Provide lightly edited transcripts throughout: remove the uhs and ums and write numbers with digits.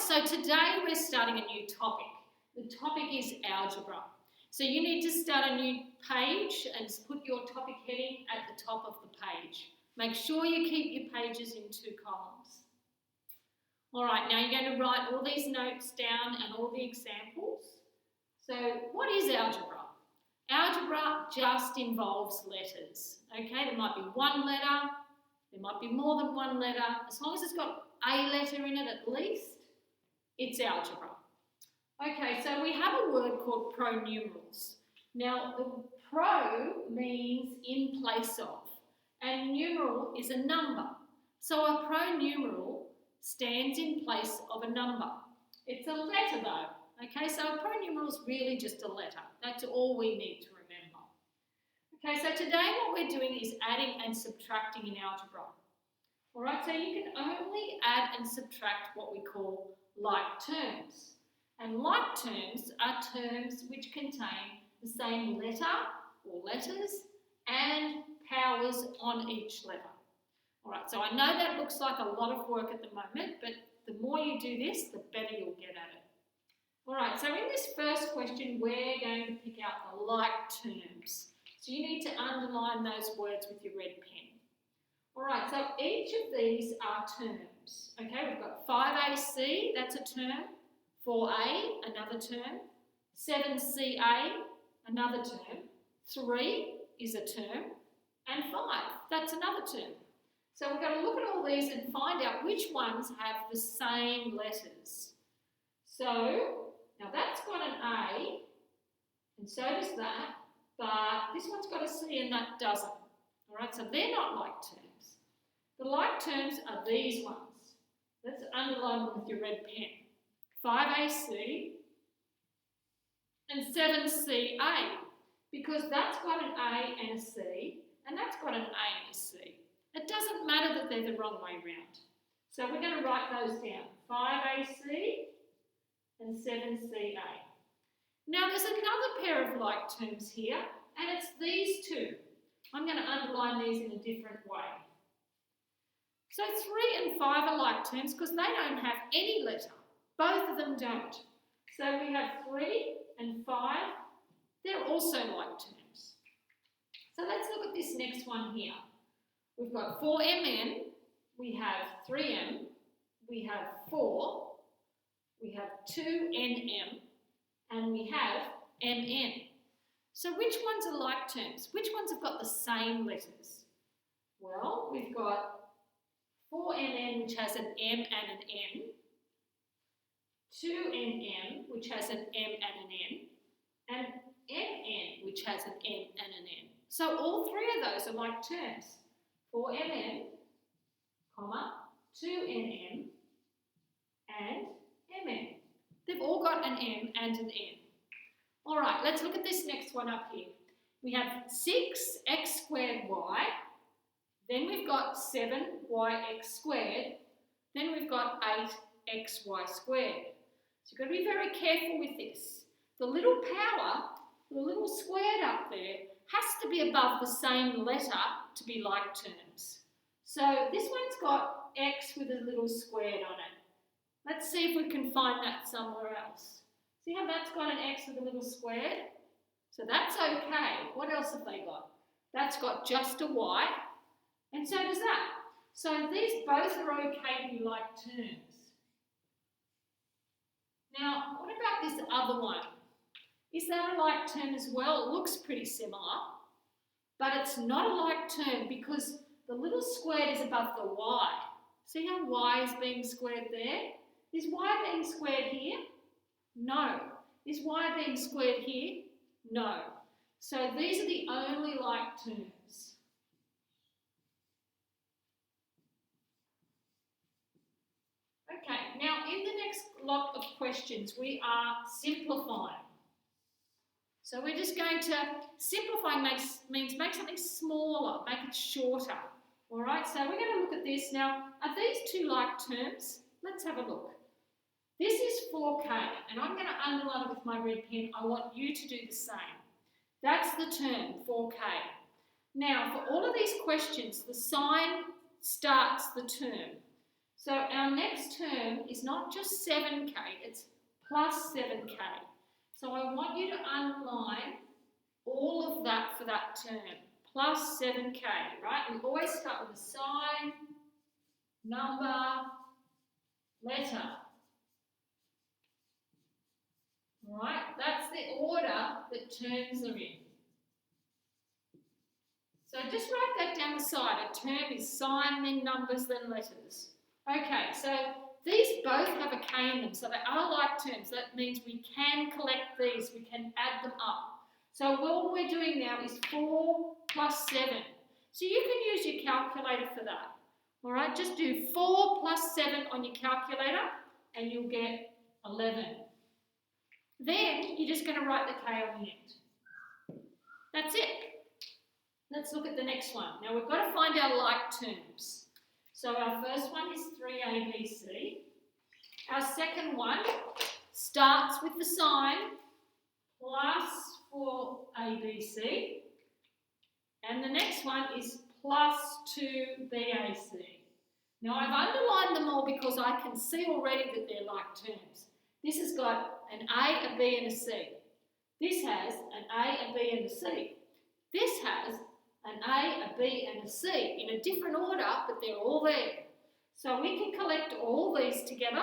so today we're starting a new topic. The topic is algebra. So you need to start a new page and put your topic heading at the top of the page. Make sure you keep your pages in 2 columns. All right, now you're going to write all these notes down and all the examples. So what is algebra? Algebra just involves letters. Okay, there might be one letter, there might be more than one letter. As long as it's got a letter in it at least, it's algebra. Okay, so we have a word called pronumerals. Now, the pro means in place of, and numeral is a number. So a pronumeral stands in place of a number. It's a letter though. Okay, so a pronumeral is really just a letter. That's all we need to remember. Okay, so today what we're doing is adding and subtracting in algebra. All right, so you can only add and subtract what we call like terms. And like terms are terms which contain the same letter or letters and powers on each letter. All right, so I know that looks like a lot of work at the moment, but the more you do this, the better you'll get at it. All right, so in this first question, we're going to pick out the like terms. So you need to underline those words with your red pen. All right, so each of these are terms. Okay, we've got 5AC, that's a term. 4A, another term. 7CA, another term. 3 is a term. And 5, that's another term. So we're going to look at all these and find out which ones have the same letters. So, now that's got an A, and so does that, but this one's got a C and that doesn't. All right, so they're not like terms. The like terms are these ones. Let's underline them with your red pen. 5AC and 7CA, because that's got an A and a C, and that's got an A and a C. It doesn't matter that they're the wrong way round. So we're going to write those down. 5AC and 7CA. Now there's another pair of like terms here, and it's these two. I'm going to underline these in a different way. So 3 and 5 are like terms because they don't have any letter. Both of them don't. So we have 3 and 5. They're also like terms. So let's look at this next one here. We've got 4MN, we have 3M, we have 4, we have 2NM, and we have MN. So which ones are like terms? Which ones have got the same letters? Well, we've got 4NN, which has an M and an N, 2NM, which has an M and an N, and MN, which has an M and an N. So all 3 of those are like terms. 4MN, comma, 2NM, and MN. They've all got an M and an N. All right, let's look at this next one up here. We have 6x squared y, then we've got 7yx squared, then we've got 8xy squared. So you've got to be very careful with this. The little power, the little squared up there, has to be above the same letter to be like terms. So this one's got x with a little squared on it. Let's see if we can find that somewhere else. See how that's got an x with a little squared? So that's okay. What else have they got? That's got just a y, and so does that. So these both are okay to be like terms. Now, what about this other one? Is that a like term as well? It looks pretty similar, but it's not a like term because the little squared is above the y. See how y is being squared there? Is y being squared here? No. Is y being squared here? No. So these are the only like terms. Okay, now in the next lot of questions we are simplifying. So we're just going to simplify means make something smaller, make it shorter. All right, so we're going to look at this now. Are these 2 like terms? Let's have a look. This is 4k, and I'm going to underline it with my red pen. I want you to do the same. That's the term, 4k. Now, for all of these questions, the sign starts the term. So our next term is not just 7k, it's plus 7k. So I want you to underline all of that for that term, plus 7k, right? We always start with a sign, number, letter. All right, that's the order that terms are in. So just write that down the side. A term is sign, then numbers, then letters. Okay, so these both have a K in them, so they are like terms. That means we can collect these, we can add them up. So what we're doing now is 4 plus 7. So you can use your calculator for that. All right, just do 4 plus 7 on your calculator and you'll get 11. Then you're just going to write the K on the end. That's it. Let's look at the next one. Now we've got to find our like terms. So our first one is 3ABC. Our second one starts with the sign plus 4ABC. And the next one is plus 2BAC. Now I've underlined them all because I can see already that they're like terms. This has got an A, a B and a C. This has an A, a B and a C. This has an A, a B and a C in a different order, but they're all there. So we can collect all these together.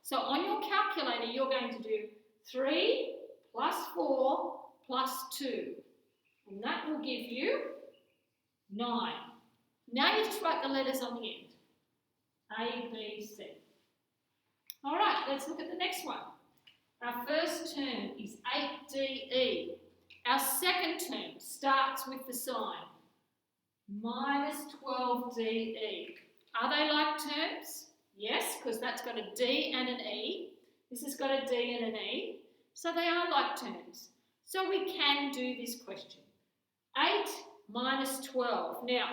So on your calculator, you're going to do 3 plus 4 plus 2. And that will give you 9. Now you just write the letters on the end. A, B, C. All right, let's look at the next one. Our first term is 8DE. Our second term starts with the sign minus 12DE. Are they like terms? Yes, because that's got a D and an E. This has got a D and an E. So they are like terms. So we can do this question. 8 minus 12. Now,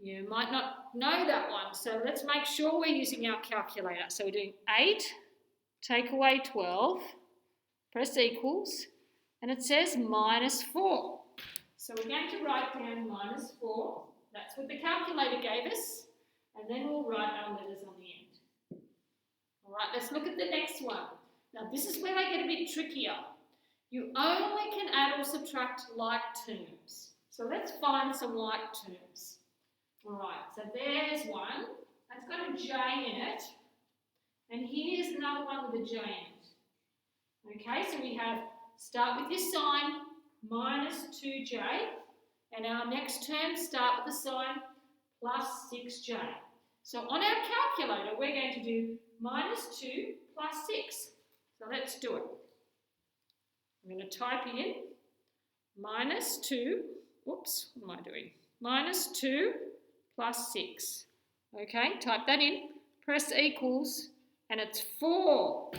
you might not know that one, so let's make sure we're using our calculator. So we're doing 8, take away 12, press equals, and it says minus 4. So we're going to write down minus 4. That's what the calculator gave us, and then we'll write our letters on the end. All right, let's look at the next one. Now this is where they get a bit trickier. You only can add or subtract like terms. So let's find some like terms. All right, so there's one. That's got a J in it. And here's another one with a J in it. Okay, so we have, start with this sign, minus 2J. And our next term, start with the sign, plus 6J. So on our calculator, we're going to do minus 2 plus 6. So let's do it. I'm going to type in minus 2, whoops, what am I doing? Minus 2 plus 6. Okay, type that in, press equals, and it's 4.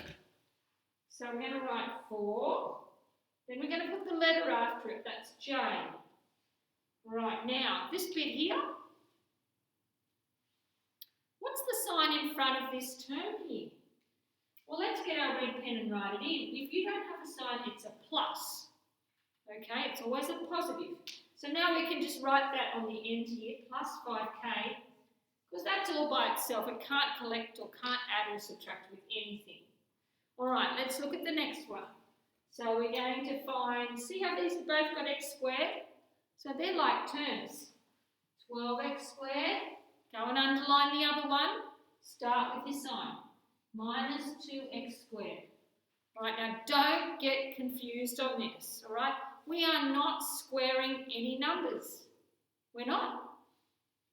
So we're going to write 4. Then we're going to put the letter after it, that's J. Right, now, this bit here, what's the sign in front of this term here? Well, let's get our red pen and write it in. If you don't have a sign, it's a plus. Okay, it's always a positive. So now we can just write that on the end here, plus 5k, because that's all by itself. It can't collect or can't add or subtract with anything. All right, let's look at the next one. So we're going to find, see how these have both got x squared? So they're like terms. 12x squared, go and underline the other one, start with your sign, minus 2x squared. All right, now don't get confused on this, all right? We are not squaring any numbers. We're not.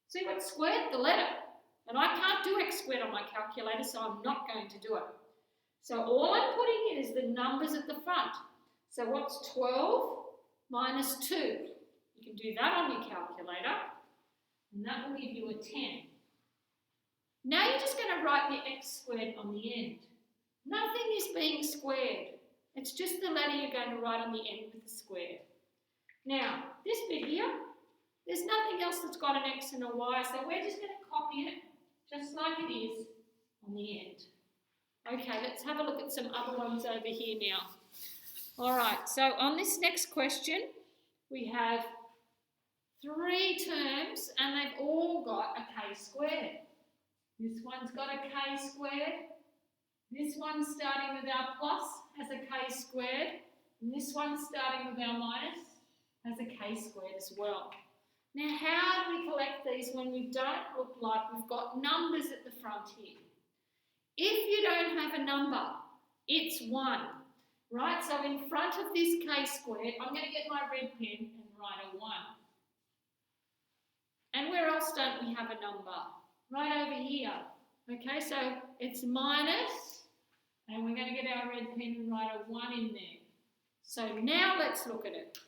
See what's squared? The letter. And I can't do x squared on my calculator, so I'm not going to do it. So all I'm putting in is the numbers at the front. So what's 12 minus 2? You can do that on your calculator, and that will give you a 10. Now you're just going to write the x squared on the end. Nothing is being squared. It's just the letter you're going to write on the end with the square. Now, this bit here, there's nothing else that's got an x and a y, so we're just going to copy it just like it is on the end. Okay, let's have a look at some other ones over here now. All right, so on this next question, we have 3 terms and they've all got a k squared. This one's got a k squared. This one starting with our plus has a k squared. And this one starting with our minus has a k squared as well. Now, how do we collect these when we don't look like we've got numbers at the front here? If you don't have a number, it's 1, right? So in front of this k squared, I'm going to get my red pen and write a 1. And where else don't we have a number? Right over here. Okay, so it's minus, and we're going to get our red pen and write a 1 in there. So now let's look at it.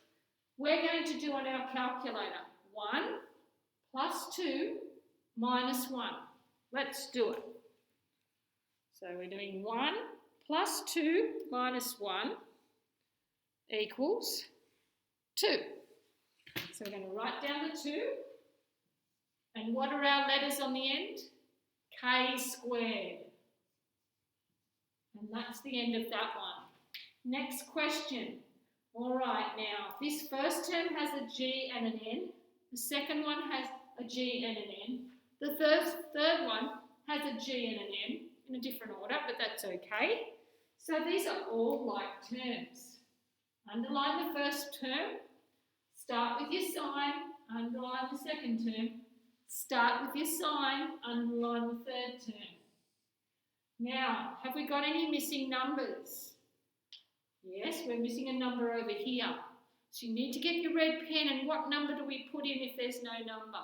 We're going to do on our calculator 1 plus 2 minus 1. Let's do it. So we're doing 1 plus 2 minus 1 equals 2. So we're going to write down the 2. And what are our letters on the end? K squared. And that's the end of that one. Next question. All right, now, this first term has a G and an N. The second one has a G and an N. The third one has a G and an N in a different order, but that's okay. So these are all like terms. Underline the first term. Start with your sign. Underline the second term. Start with your sign. Underline the third term. Now, have we got any missing numbers? Yes, we're missing a number over here. So you need to get your red pen, and what number do we put in if there's no number?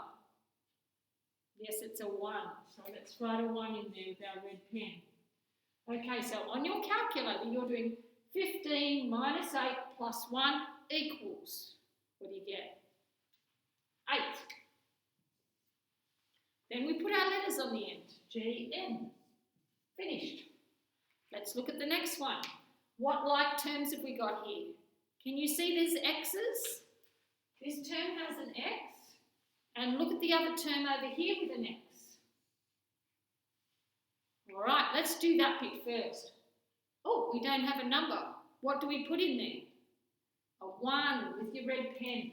Yes, it's a 1. So let's write a 1 in there with our red pen. Okay, so on your calculator, you're doing 15 minus 8 plus 1 equals, what do you get? 8. Then we put our letters on the end, G, N. Finished. Let's look at the next one. What like terms have we got here? Can you see these X's? This term has an X. And look at the other term over here with an X. All right, let's do that bit first. Oh, we don't have a number. What do we put in there? A 1 with your red pen.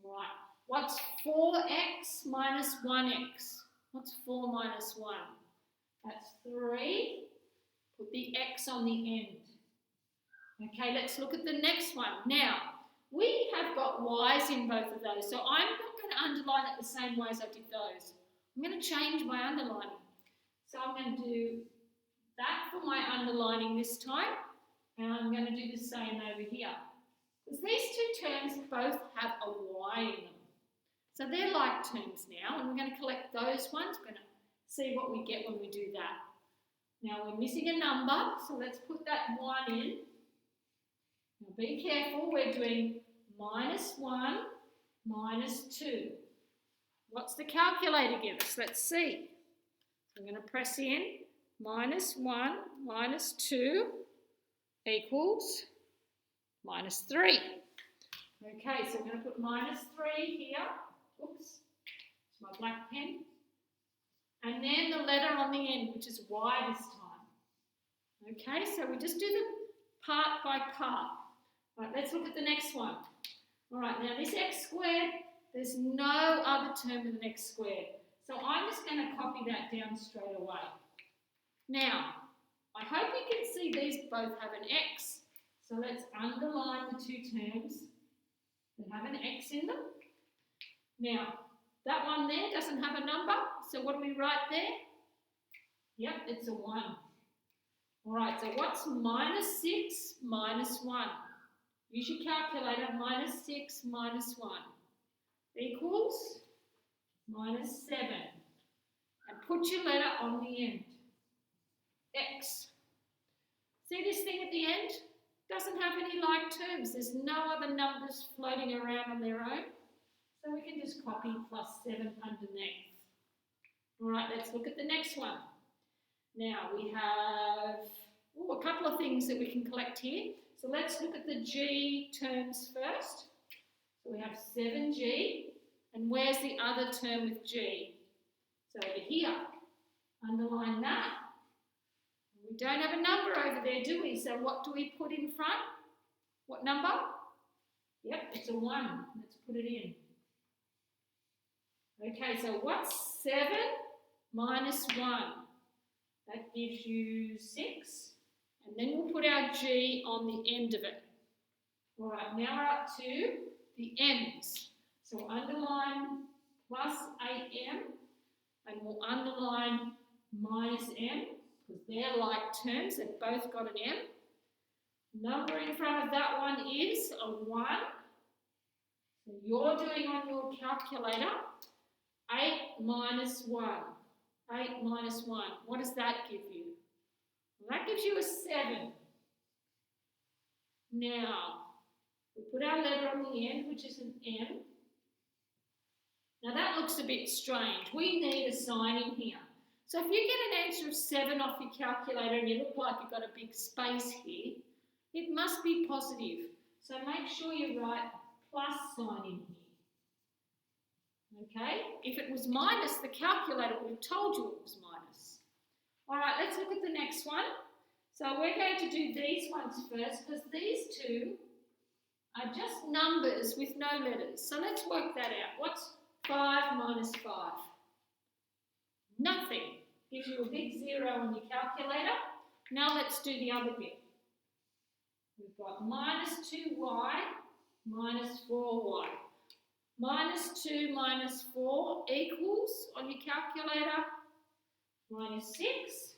All right. What's 4x minus 1x? What's 4 minus 1? That's 3. Put the x on the end. Okay, let's look at the next one. Now, we have got y's in both of those, so I'm not going to underline it the same way as I did those. I'm going to change my underlining. So I'm going to do that for my underlining this time, and I'm going to do the same over here. Because these two terms both have a y in them. So they're like terms now, and we're going to collect those ones. We're going to see what we get when we do that. Now we're missing a number, so let's put that 1 in. Now be careful, we're doing minus 1, minus 2. What's the calculator give us? Let's see. I'm going to press in minus 1, minus 2 equals minus 3. Okay, so I'm going to put minus 3 here. Oops, it's my black pen. And then the letter on the end, which is y this time. Okay, so we just do them part by part. Right, let's look at the next one. All right, now this x squared, there's no other term with an x squared. So I'm just going to copy that down straight away. Now, I hope you can see these both have an x. So let's underline the two terms that have an x in them. Now, that one there doesn't have a number, so what do we write there? Yep, it's a 1. All right, so what's minus 6 minus 1? Use your calculator, minus 6 minus 1 equals minus 7. And put your letter on the end, x. See this thing at the end? Doesn't have any like terms. There's no other numbers floating around on their own. So we can just copy plus 7 underneath. All right, let's look at the next one. Now we have a couple of things that we can collect here. So let's look at the G terms first. So we have 7G, and where's the other term with G? So over here, underline that. We don't have a number over there, do we? So what do we put in front? What number? Yep, it's a 1. Let's put it in. Okay, so what's 7 minus 1. That gives you 6. And then we'll put our G on the end of it. All right, now we're up to the M's. So underline plus 8M, and we'll underline minus M, because they're like terms, they've both got an M. Number in front of that one is a 1. So you're doing on your calculator 8 minus 1. 8 minus 1. What does that give you? Well, that gives you a 7. Now, we put our letter on the end, which is an M. Now that looks a bit strange. We need a sign in here. So if you get an answer of 7 off your calculator and you look like you've got a big space here, it must be positive. So make sure you write plus sign in here. Okay? If it was minus, the calculator would have told you it was minus. All right, let's look at the next one. So we're going to do these ones first, because these two are just numbers with no letters. So let's work that out. What's 5 minus 5? Nothing. Gives you a big 0 on your calculator. Now let's do the other bit. We've got minus 2y minus 4y. Minus 2 minus 4 equals, on your calculator, minus 6.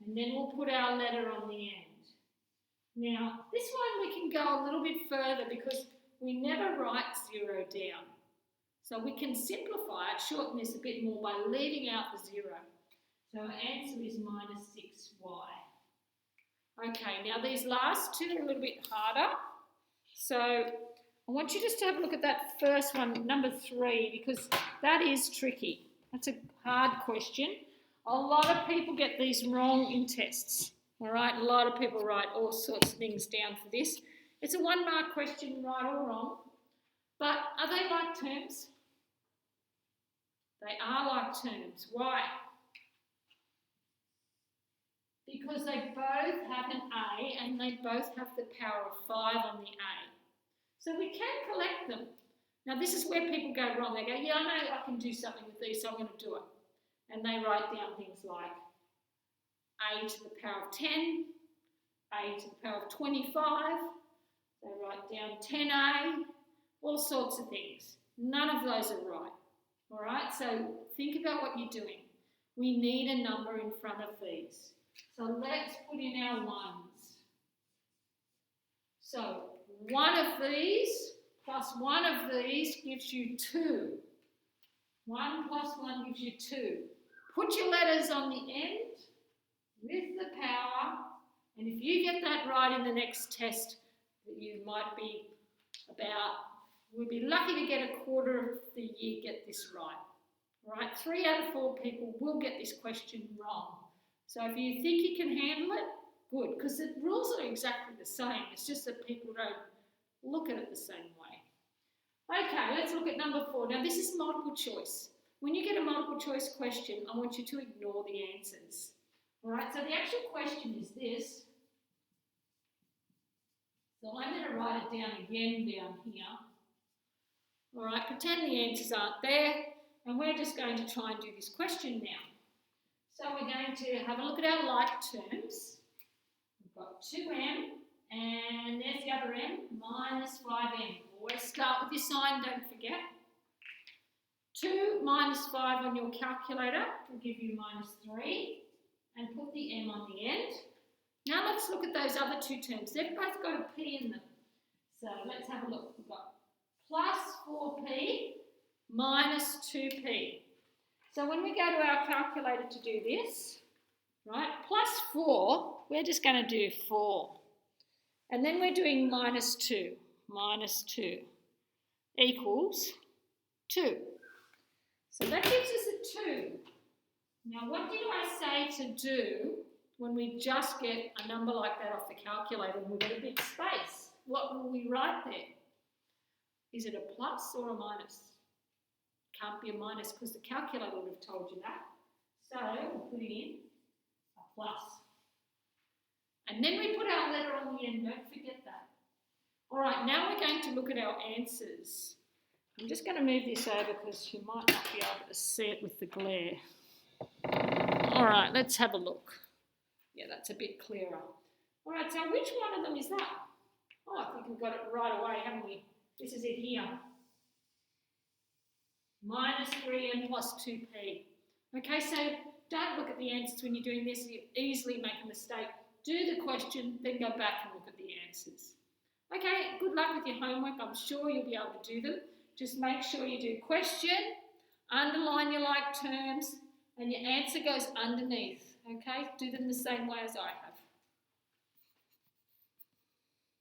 And then we'll put our letter on the end. Now, this one we can go a little bit further because we never write 0 down. So we can simplify it, shorten this a bit more by leaving out the 0. So our answer is minus 6y. Okay, now these last two are a little bit harder. So I want you just to have a look at that first one, number 3, because that is tricky. That's a hard question. A lot of people get these wrong in tests. All right, a lot of people write all sorts of things down for this. It's a 1-mark question, right or wrong. But are they like terms? They are like terms. Why? Because they both have an A and they both have the power of 5 on the A. So we can collect them. Now this is where people go wrong. They go, yeah, I know I can do something with these, so I'm going to do it. And they write down things like A to the power of 10, A to the power of 25. They write down 10A, all sorts of things. None of those are right. All right, so think about what you're doing. We need a number in front of these. So let's put in our 1s. So one of these plus one of these gives you 2. 1 plus 1 gives you 2. Put your letters on the end with the power, and if you get that right in the next test, you might be we'll be lucky to get a quarter of the year get this right. All right, 3 out of 4 people will get this question wrong. So if you think you can handle it, good, because the rules are exactly the same. It's just that people don't look at it the same way. Okay, let's look at number 4. Now this is multiple choice. When you get a multiple choice question, I want you to ignore the answers. All right, so the actual question is this. So I'm going to write it down again down here. All right, pretend the answers aren't there, and we're just going to try and do this question now. So we're going to have a look at our like terms. We've got 2m, and there's the other m, minus 5m. Always start with your sign, don't forget. 2 minus 5 on your calculator will give you minus 3, and put the m on the end. Now let's look at those other 2 terms. They've both got a p in them. So let's have a look. We've got plus 4p minus 2p. So when we go to our calculator to do this, right, plus 4, we're just going to do 4. And then we're doing minus 2 equals 2. So that gives us a 2. Now what did I say to do when we just get a number like that off the calculator and we get a big space? What will we write there? Is it a plus or a minus? Can't be a minus because the calculator would have told you that. So we'll put in a plus. And then we put our letter on the end, don't forget that. All right, now we're going to look at our answers. I'm just going to move this over because you might not be able to see it with the glare. All right, let's have a look. Yeah, that's a bit clearer. All right, so which one of them is that? Oh, I think we've got it right away, haven't we? This is it here. Minus 3 and plus 2p. Okay, so don't look at the answers when you're doing this. You easily make a mistake. Do the question, then go back and look at the answers. Okay, good luck with your homework. I'm sure you'll be able to do them. Just make sure you do question, underline your like terms, and your answer goes underneath. Okay, do them the same way as I have.